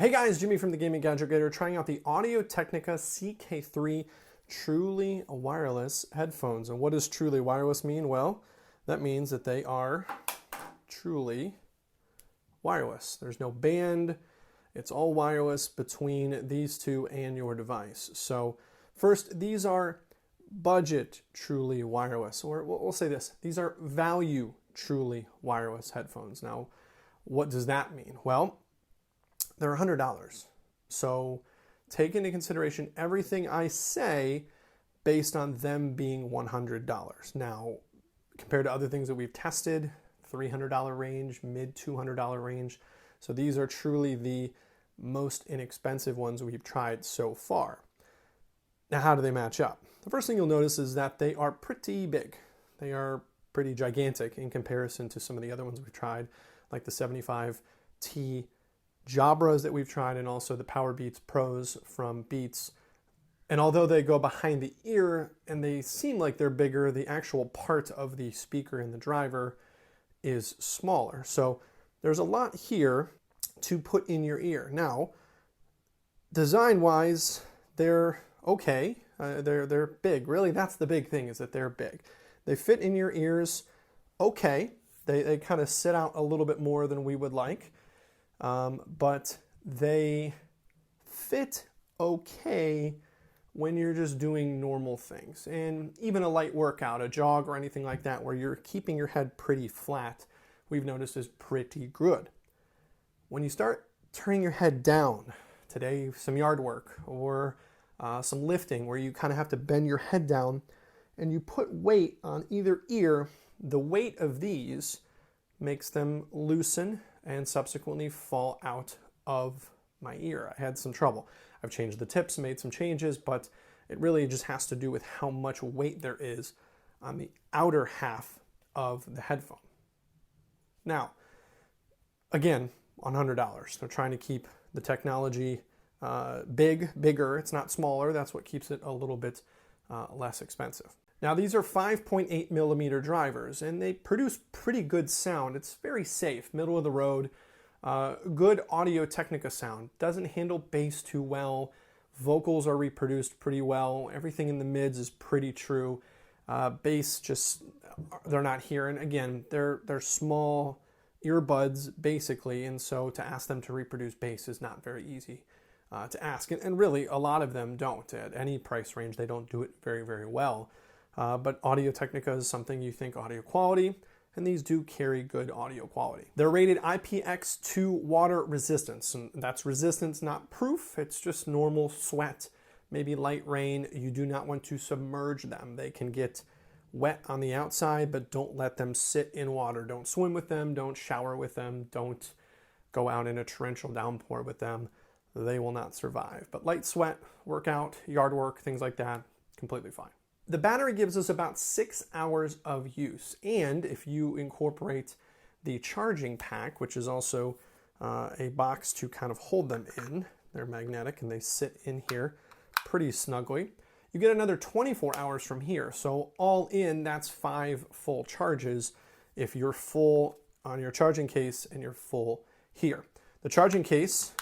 Hey guys, Jimmy from the Gaming Gadget Gator trying out the Audio-Technica CK3 truly wireless headphones. And what does truly wireless mean? Well, that means that they are truly wireless. There's no band. It's all wireless between these two and your device. So first, these are budget truly wireless, or we'll say this, these are value truly wireless headphones. Now, what does that mean? Well, they're $100. So take into consideration everything I say based on them being $100. Now, compared to other things that we've tested, $300 range, mid $200 range. So these are truly the most inexpensive ones we've tried so far. Now, how do they match up? The first thing you'll notice is that they are pretty big. They are pretty gigantic in comparison to some of the other ones we've tried, like the 75T Jabras that we've tried, and also the Powerbeats Pros from Beats. And although they go behind the ear and they seem like they're bigger, the actual part of the speaker in the driver is smaller. So there's a lot here to put in your ear. Now, design-wise, they're okay. They're big. Really, that's the big thing, is that they're big. They fit in your ears okay. They kind of sit out a little bit more than we would like. But they fit okay when you're just doing normal things. And even a light workout, a jog or anything like that, where you're keeping your head pretty flat, we've noticed is pretty good. When you start turning your head down, today some yard work or some lifting where you kind of have to bend your head down and you put weight on either ear, the weight of these makes them loosen and subsequently fall out of my ear. I had some trouble. I've changed the tips, made some changes, but it really just has to do with how much weight there is on the outer half of the headphone. Now, again, $100. They're trying to keep the technology bigger. It's not smaller. That's what keeps it a little bit less expensive. Now, these are 5.8 millimeter drivers, and they produce pretty good sound. It's very safe, middle of the road, good Audio-Technica sound. Doesn't handle bass too well. Vocals are reproduced pretty well. Everything in the mids is pretty true. Bass, just, they're not here. And again, they're small earbuds, basically, and so to ask them to reproduce bass is not very easy to ask. And really, a lot of them don't. At any price range, they don't do it very, very well. But Audio-Technica is something you think audio quality, and these do carry good audio quality. They're rated IPX2 water resistance, and that's resistance, not proof. It's just normal sweat, maybe light rain. You do not want to submerge them. They can get wet on the outside, but don't let them sit in water. Don't swim with them, don't shower with them, don't go out in a torrential downpour with them. They will not survive. But light sweat, workout, yard work, things like that, completely fine. The battery gives us about 6 hours of use, and if you incorporate the charging pack, which is also a box to kind of hold them in, they're magnetic and they sit in here pretty snugly, you get another 24 hours from here. So all in, that's 5 full charges if you're full on your charging case and you're full here. The charging case,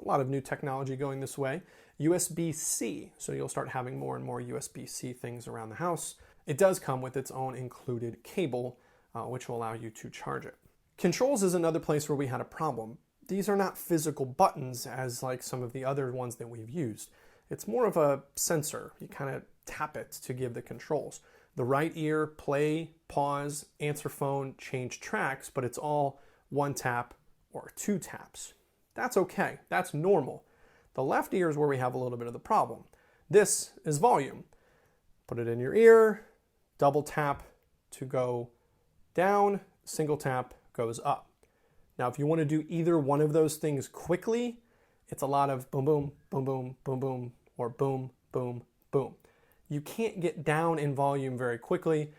a lot of new technology going this way. USB-C, so you'll start having more and more USB-C things around the house. It does come with its own included cable, which will allow you to charge it. Controls is another place where we had a problem. These are not physical buttons as like some of the other ones that we've used. It's more of a sensor. You kind of tap it to give the controls. The right ear, play, pause, answer phone, change tracks, but it's all 1 tap or 2 taps. That's okay. That's normal. The left ear is where we have a little bit of the problem. This is volume. Put it in your ear, double tap to go down, single tap goes up. Now, if you want to do either one of those things quickly, it's a lot of boom, boom, boom, boom, boom, boom, or boom, boom, boom. You can't get down in volume very quickly,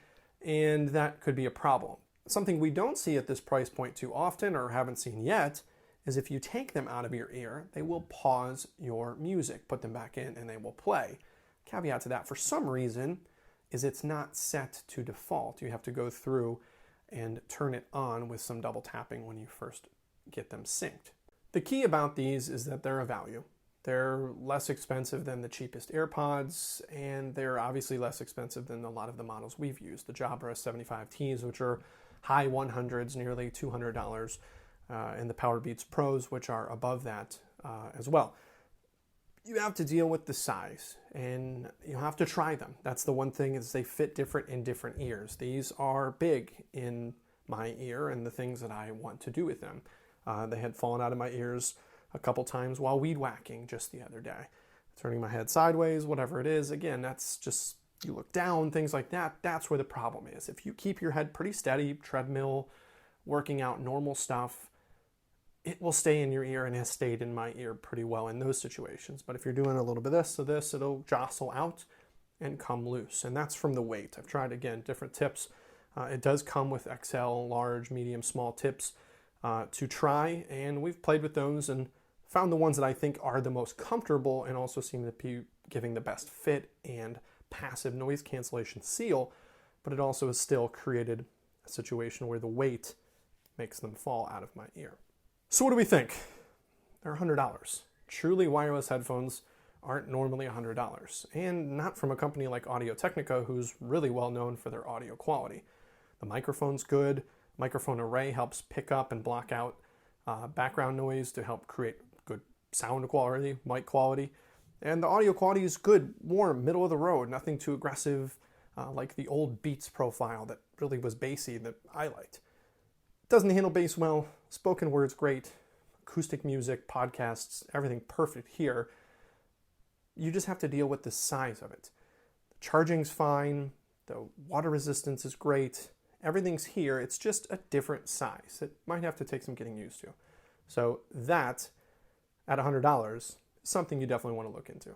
and that could be a problem. Something we don't see at this price point too often, or haven't seen yet, is if you take them out of your ear, they will pause your music, put them back in, and they will play. Caveat to that, for some reason, is it's not set to default. You have to go through and turn it on with some double tapping when you first get them synced. The key about these is that they're a value. They're less expensive than the cheapest AirPods, and they're obviously less expensive than a lot of the models we've used. The Jabra 75Ts, which are high 100s, nearly $200, and the Powerbeats Pros, which are above that as well. You have to deal with the size, and you have to try them. That's the one thing, is they fit different in different ears. These are big in my ear and the things that I want to do with them. They had fallen out of my ears a couple times while weed whacking just the other day. Turning my head sideways, whatever it is. Again, that's just, you look down, things like that. That's where the problem is. If you keep your head pretty steady, treadmill, working out, normal stuff, it will stay in your ear, and has stayed in my ear pretty well in those situations. But if you're doing a little bit of this or this, it'll jostle out and come loose. And that's from the weight. I've tried, again, different tips. It does come with XL, large, medium, small tips to try, and we've played with those and found the ones that I think are the most comfortable and also seem to be giving the best fit and passive noise cancellation seal, but it also has still created a situation where the weight makes them fall out of my ear. So what do we think? They're $100. Truly wireless headphones aren't normally $100, and not from a company like Audio-Technica, who's really well known for their audio quality. The microphone's good. Microphone array helps pick up and block out background noise to help create good sound quality, mic quality. And the audio quality is good, warm, middle of the road, nothing too aggressive like the old Beats profile that really was bassy that I liked. Doesn't handle bass well, spoken word's great, acoustic music, podcasts, everything perfect here. You just have to deal with the size of it. The charging's fine, the water resistance is great, everything's here, it's just a different size. It might have to take some getting used to. So that, at $100, is something you definitely want to look into.